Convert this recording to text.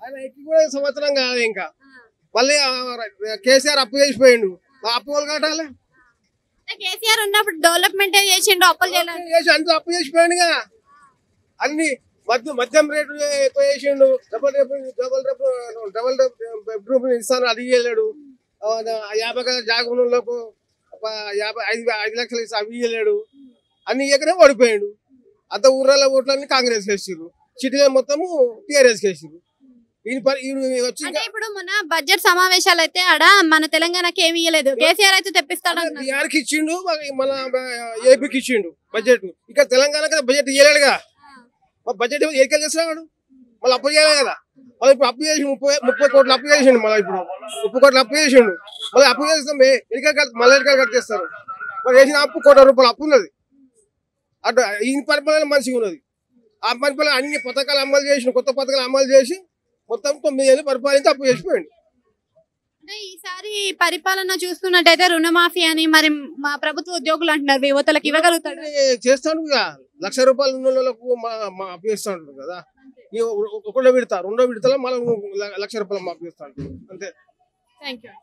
ఆయన ఎక్కి కూడా సంవత్సరం కాదు ఇంకా మళ్ళీ కేసీఆర్ అప్పు చేసిపోయిండు. అప్పు వాళ్ళు కట్టాలి. కేసీఆర్ ఉన్నప్పుడు డెవలప్మెంట్ చేసిండు, అప్పులు చేయలేదు. అంత అప్పు చేసిపోయాడుగా. అన్ని మద్యం రేటు ఎక్కువ చేసిండు. డబల్ బెడ్రూమ్ ఇస్తాను అది ఇవ్వలేడు. 50 గజాల జాగలకు 5 లక్షలు ఇస్తా అవి ఇవ్వలేడు. అన్ని ఇయ్యకనే ఓడిపోయాడు. అంత ఊర్ల ఓట్లన్నీ కాంగ్రెస్ వేసిర్రు, సిటీలో మొత్తము టీఆర్ఎస్ వేసిర్రు. ఇప్పుడు మన బడ్జెట్ సమావేశాలు అయితే ఆడ మన తెలంగాణకి ఏమి ఇవ్వలేదు, కేసీఆర్ అయితే తెప్పిస్తాడు. బీఆర్కి ఇచ్చిండు, మన ఏపీకి ఇచ్చిండు బడ్జెట్. ఇక్కడ తెలంగాణకి బడ్జెట్ ఇవ్వలేడుగా. బడ్జెట్ ఏరికలు చేస్తున్నాడు, మళ్ళీ అప్పు చేయలేదు కదా. మళ్ళీ ఇప్పుడు అప్పు చేసి 30 కోట్లు అప్పు చేసిండు. మళ్ళీ ఇప్పుడు 30 కోట్లు అప్పు చేసిండు. మళ్ళీ అప్పు చేస్తాం మళ్ళీ ఎరికలు కట్టేస్తారు. మరి వేసిన అప్పు ₹1,00,00,000 అప్పు ఉన్నది. అటు ఈ పరిపాలన మంచిగా ఉన్నది. ఆ పరిపాలన అన్ని పథకాలు అమలు చేసి, కొత్త పథకాలు అమలు చేసి మొత్తం 9 ఏళ్ళు పరిపాలించి అప్పు చేసిపోయింది. ఈసారి పరిపాలన చూస్తున్నట్టయితే రుణమాఫీ అని మరి మా ప్రభుత్వ ఉద్యోగులు అంటున్నారు, యువతలకు ఇవ్వగలుగుతాడు. చేస్తాను ₹1,00,000 ఉన్న వాళ్ళకు అప్పు చేస్తా ఉంటారు కదా. ఒకటో విడత 2వ విడతలో మళ్ళీ ₹1,00,000 మాఫీ చేస్తాను అంతే. Thank you.